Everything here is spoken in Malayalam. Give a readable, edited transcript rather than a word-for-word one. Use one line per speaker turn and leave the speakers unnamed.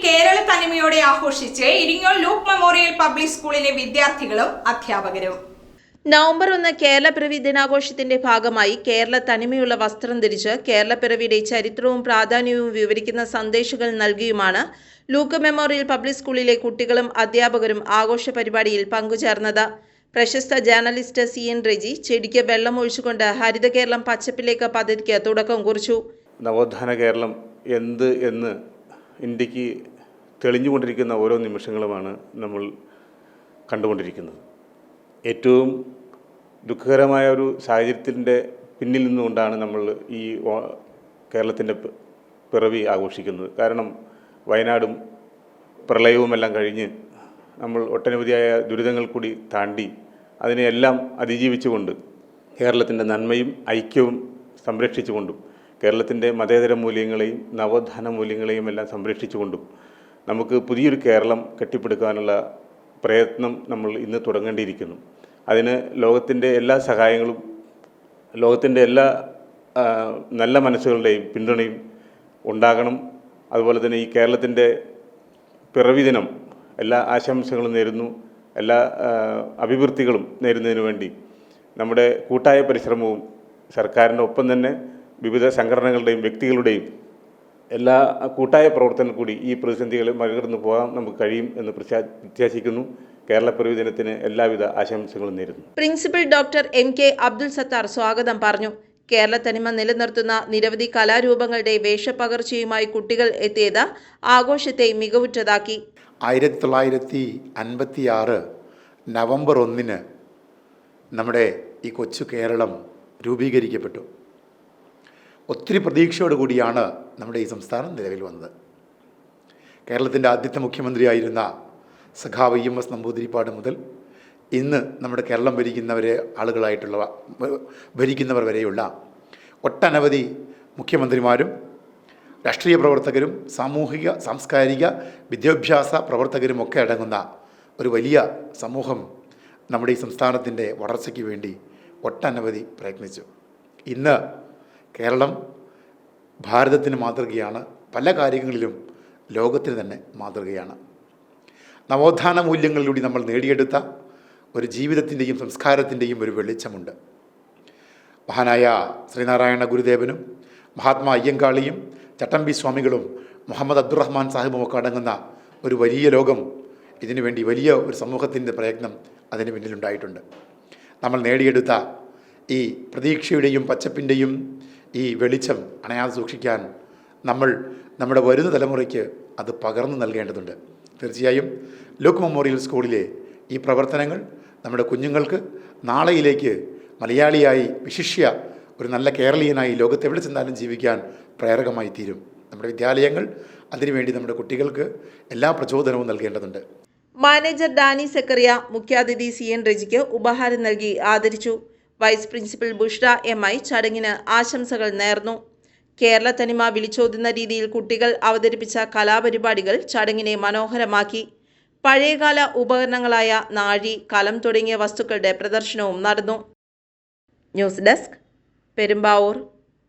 കേരള തനിമയോടെ ആഘോഷിച്ച് ഇരിങ്ങോൾ ലൂക്ക് മെമ്മോറിയൽ പബ്ലിക് സ്കൂളിലെ വിദ്യാർത്ഥികളും അധ്യാപകരും.
നവംബർ 1 കേരളപ്പിറവി ദിനാഘോഷത്തിന്റെ ഭാഗമായി കേരള തനിമയുള്ള വസ്ത്രം ധരിച്ച് കേരളപ്പിറവിയുടെ ചരിത്രവും പ്രാധാന്യവും വിവരിക്കുന്ന സന്ദേശങ്ങൾ നൽകിയുമാണ് ലൂക്ക് മെമ്മോറിയൽ പബ്ലിക് സ്കൂളിലെ കുട്ടികളും അധ്യാപകരും ആഘോഷ പരിപാടിയിൽ പങ്കുചേർന്നത്. പ്രശസ്ത ജേർണലിസ്റ്റ് CN റെജി ചെടിക്ക് വെള്ളമൊഴിച്ചുകൊണ്ട് ഹരിത കേരളം പച്ചപ്പിലേക്ക് പദ്ധതിക്ക് തുടക്കം കുറിച്ചു.
നവോത്ഥാന കേരളം എന്ത് എന്ന് ഇന്ത്യക്ക് തെളിഞ്ഞുകൊണ്ടിരിക്കുന്ന ഓരോ നിമിഷങ്ങളുമാണ് നമ്മൾ കണ്ടുകൊണ്ടിരിക്കുന്നത്. ഏറ്റവും ദുഃഖകരമായ ഒരു സാഹചര്യത്തിൻ്റെ പിന്നിൽ നിന്നുകൊണ്ടാണ് നമ്മൾ ഈ കേരളത്തിൻ്റെ പിറവി ആഘോഷിക്കുന്നത്. കാരണം വയനാടും പ്രളയവുമെല്ലാം കഴിഞ്ഞ് നമ്മൾ ഒട്ടനവധിയായ ദുരിതങ്ങൾ കൂടി താണ്ടി അതിനെയെല്ലാം അതിജീവിച്ചുകൊണ്ട് കേരളത്തിൻ്റെ നന്മയും ഐക്യവും സംരക്ഷിച്ചുകൊണ്ടും കേരളത്തിൻ്റെ മതേതര മൂല്യങ്ങളെയും നവോത്ഥാന മൂല്യങ്ങളെയും എല്ലാം സംരക്ഷിച്ചുകൊണ്ടും നമുക്ക് പുതിയൊരു കേരളം കെട്ടിപ്പടുക്കാനുള്ള പ്രയത്നം നമ്മൾ ഇന്ന് തുടങ്ങേണ്ടിയിരിക്കുന്നു. അതിന് ലോകത്തിൻ്റെ എല്ലാ സഹായങ്ങളും ലോകത്തിൻ്റെ എല്ലാ നല്ല മനസ്സുകളുടെയും പിന്തുണയും ഉണ്ടാകണം. അതുപോലെ തന്നെ ഈ കേരളത്തിൻ്റെ പിറവി ദിനം എല്ലാ ആശംസകളും നേരുന്നു, എല്ലാ അഭിവൃദ്ധികളും നേരുന്നതിന് വേണ്ടി നമ്മുടെ കൂട്ടായ പരിശ്രമവും സർക്കാരിൻ്റെ ഒപ്പം തന്നെ വിവിധ സംഘടനകളുടെയും വ്യക്തികളുടെയും എല്ലാ കൂട്ടായ പ്രവർത്തനം കൂടി ഈ പ്രതിസന്ധികളെ മറികടന്ന് പോകാൻ നമുക്ക് കഴിയും എന്ന് പ്രത്യാശിക്കുന്നു. കേരള പിറവി ദിനത്തിന് എല്ലാവിധ ആശംസകളും നേരുന്നു.
Principal doctor MK Abdul Sathar സ്വാഗതം പറഞ്ഞു. കേരള തനിമ നിലനിർത്തുന്ന നിരവധി കലാരൂപങ്ങളുടെ വേഷപ്പകർച്ചയുമായി കുട്ടികൾ എത്തിയത് ആഘോഷത്തെ മികവുറ്റതാക്കി.
1956 നവംബർ 1 നമ്മുടെ ഈ കൊച്ചു കേരളം രൂപീകരിക്കപ്പെട്ടു. ഒത്തിരി പ്രതീക്ഷയോടുകൂടിയാണ് നമ്മുടെ ഈ സംസ്ഥാനം നിലവിൽ വന്നത്. കേരളത്തിൻ്റെ ആദ്യത്തെ മുഖ്യമന്ത്രിയായിരുന്ന സഖാവ് EMS നമ്പൂതിരിപ്പാട് മുതൽ ഇന്ന് നമ്മുടെ കേരളം ഭരിക്കുന്നവർ വരെയുള്ള ഒട്ടനവധി മുഖ്യമന്ത്രിമാരും രാഷ്ട്രീയ പ്രവർത്തകരും സാമൂഹിക സാംസ്കാരിക വിദ്യാഭ്യാസ പ്രവർത്തകരുമൊക്കെ അടങ്ങുന്ന ഒരു വലിയ സമൂഹം നമ്മുടെ ഈ സംസ്ഥാനത്തിൻ്റെ വളർച്ചയ്ക്ക് വേണ്ടി ഒട്ടനവധി പ്രയത്നിച്ചു. ഇന്ന് കേരളം ഭാരതത്തിന് മാതൃകയാണ്, പല കാര്യങ്ങളിലും ലോകത്തിന് തന്നെ മാതൃകയാണ്. നവോത്ഥാന മൂല്യങ്ങളിലൂടെ നമ്മൾ നേടിയെടുത്ത ഒരു ജീവിതത്തിൻ്റെയും സംസ്കാരത്തിൻ്റെയും ഒരു വെളിച്ചമുണ്ട്. മഹാനായ ശ്രീനാരായണ ഗുരുദേവനും മഹാത്മാ അയ്യങ്കാളിയും ചട്ടമ്പി സ്വാമികളും മുഹമ്മദ് അബ്ദുറഹ്മാൻ സാഹിബും ഒക്കെ അടങ്ങുന്ന ഒരു വലിയ ലോകം, ഇതിനു വേണ്ടി വലിയ ഒരു സമൂഹത്തിൻ്റെ പ്രയത്നം അതിന് പിന്നിലുണ്ടായിട്ടുണ്ട്. നമ്മൾ നേടിയെടുത്ത ഈ പ്രതീക്ഷയുടെയും പച്ചപ്പിൻ്റെയും ഈ വെളിച്ചം അണയാതെ സൂക്ഷിക്കാൻ നമ്മൾ നമ്മുടെ വരുന്ന തലമുറയ്ക്ക് അത് പകർന്നു നൽകേണ്ടതുണ്ട്. തീർച്ചയായും ലൂക്ക് മെമ്മോറിയൽ സ്കൂളിലെ ഈ പ്രവർത്തനങ്ങൾ നമ്മുടെ കുഞ്ഞുങ്ങൾക്ക് നാളെയിലേക്ക് മലയാളിയായി വിശിഷ്യ ഒരു നല്ല കേരളീയനായി ലോകത്തെവിടെ ചെന്നാലും ജീവിക്കാൻ പ്രേരകമായി തീരും. നമ്മുടെ വിദ്യാലയങ്ങൾ അതിനുവേണ്ടി നമ്മുടെ കുട്ടികൾക്ക് എല്ലാ പ്രചോദനവും നൽകേണ്ടതുണ്ട്.
മാനേജർ ഡാനി സക്കറിയ മുഖ്യാതിഥി CN റെജിക്ക് ഉപഹാരം നൽകി ആദരിച്ചു. വൈസ് പ്രിൻസിപ്പൽ ബുഷ്ര MI ചടങ്ങിന് ആശംസകൾ നേർന്നു. കേരള തനിമ വിളിച്ചോതുന്ന രീതിയിൽ കുട്ടികൾ അവതരിപ്പിച്ച കലാപരിപാടികൾ ചടങ്ങിനെ മനോഹരമാക്കി. പഴയകാല ഉപകരണങ്ങളായ നാഴി, കലം തുടങ്ങിയ വസ്തുക്കളുടെ പ്രദർശനവും നടന്നു. News desk, Perumbavoor.